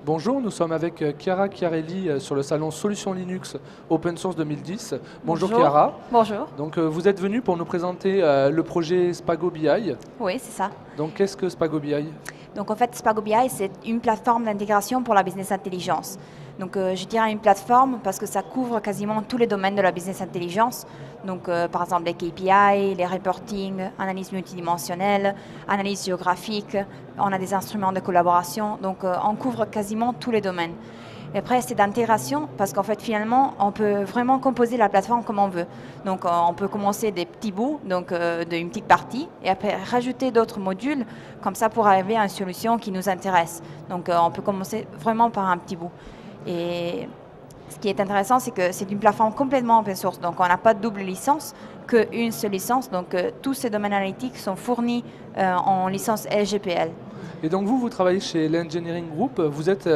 Bonjour, nous sommes avec Chiara Chiarelli sur le salon Solutions Linux Open Source 2010. Bonjour Chiara. Bonjour. Donc vous êtes venue pour nous présenter le projet Spago BI. Oui, c'est ça. Donc qu'est-ce que Spago BI? Donc en fait, Spago BI, c'est une plateforme d'intégration pour la business intelligence. Donc je dirais une plateforme parce que ça couvre quasiment tous les domaines de la business intelligence. Donc par exemple les KPI, les reporting, analyse multidimensionnelle, analyse géographique, on a des instruments de collaboration. Donc on couvre quasiment tous les domaines. Et après, c'est d'intégration parce qu'en fait, finalement, on peut vraiment composer la plateforme comme on veut. Donc, on peut commencer des petits bouts, donc d'une petite partie, et après rajouter d'autres modules, comme ça, pour arriver à une solution qui nous intéresse. Donc, on peut commencer vraiment par un petit bout. Et ce qui est intéressant, c'est que c'est une plateforme complètement open source. Donc, on n'a pas de double licence, qu'une seule licence. Donc, tous ces domaines analytiques sont fournis en licence LGPL. Et donc vous travaillez chez l'Engineering Group,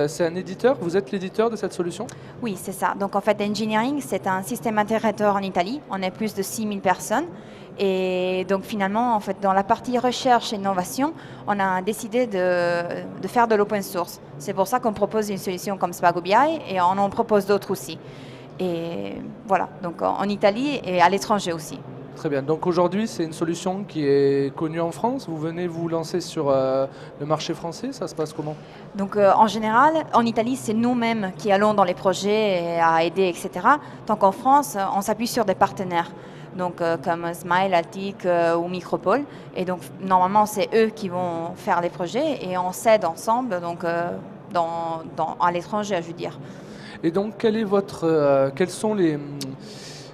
c'est un éditeur, vous êtes l'éditeur de cette solution? Oui, c'est ça. Donc en fait, Engineering, c'est un système intégrateur en Italie. On est plus de 6000 personnes. Et donc finalement, en fait, dans la partie recherche et innovation, on a décidé de faire de l'open source. C'est pour ça qu'on propose une solution comme Spago BI et on en propose d'autres aussi. Et voilà, donc en Italie et à l'étranger aussi. Très bien. Donc aujourd'hui, c'est une solution qui est connue en France. Vous venez vous lancer sur le marché français. Ça se passe comment? Donc en général, en Italie, c'est nous-mêmes qui allons dans les projets à aider, etc. Tant qu'en France, on s'appuie sur des partenaires. Donc comme Smile, Altic ou Micropole. Et donc normalement, c'est eux qui vont faire les projets et on s'aide ensemble donc, à l'étranger, je veux dire. Et donc, quels sont les...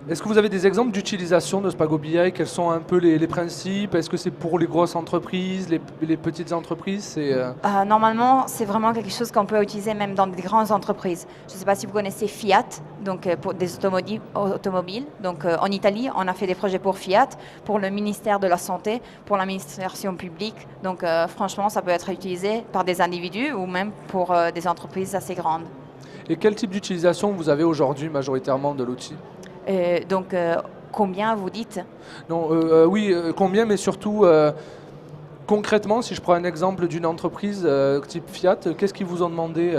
Est-ce que vous avez des exemples d'utilisation de Spago BI? Quels sont un peu les principes? Est-ce que c'est pour les grosses entreprises, les petites entreprises? Normalement, c'est vraiment quelque chose qu'on peut utiliser même dans des grandes entreprises. Je ne sais pas si vous connaissez Fiat, donc pour des automobiles. Donc en Italie, on a fait des projets pour Fiat, pour le ministère de la Santé, pour l'administration publique. Donc franchement, ça peut être utilisé par des individus ou même pour des entreprises assez grandes. Et quel type d'utilisation vous avez aujourd'hui majoritairement de l'outil? Donc, combien vous dites? Non, oui, combien, mais surtout, concrètement, si je prends un exemple d'une entreprise type Fiat, qu'est-ce qu'ils vous ont demandé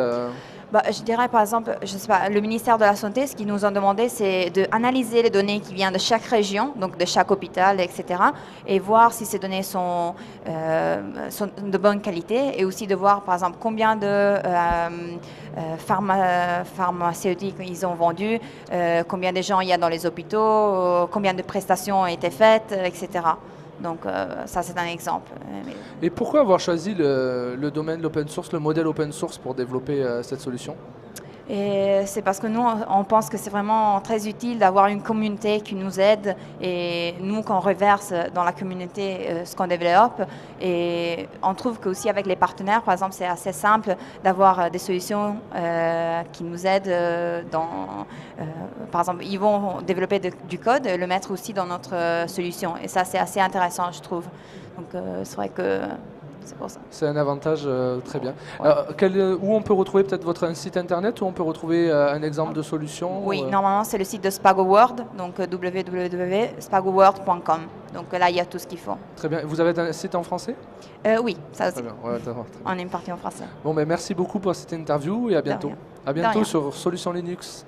Je dirais par exemple, je sais pas, le ministère de la Santé, ce qu'ils nous ont demandé, c'est d'analyser les données qui viennent de chaque région, donc de chaque hôpital, etc., et voir si ces données sont de bonne qualité, et aussi de voir par exemple combien de pharmaceutiques ils ont vendu, combien de gens il y a dans les hôpitaux, combien de prestations ont été faites, etc. Donc ça, c'est un exemple. Et pourquoi avoir choisi le domaine de l'open source, le modèle open source pour développer cette solution? Et c'est parce que nous, on pense que c'est vraiment très utile d'avoir une communauté qui nous aide et nous, qu'on reverse dans la communauté ce qu'on développe. Et on trouve qu'aussi avec les partenaires, par exemple, c'est assez simple d'avoir des solutions qui nous aident par exemple, ils vont développer du code et le mettre aussi dans notre solution. Et ça, c'est assez intéressant, je trouve. Donc, c'est vrai que... C'est un avantage très bien. Ouais. Où on peut retrouver peut-être votre site internet, où on peut retrouver un exemple de solution? Oui, normalement c'est le site de Spago World, donc www.spagoworld.com. Donc là, il y a tout ce qu'il faut. Très bien. Vous avez un site en français? Oui, ça aussi. Très bien. Ouais, très bien. On est parti en français. Bon, merci beaucoup pour cette interview et à bientôt. À bientôt sur Solutions Linux.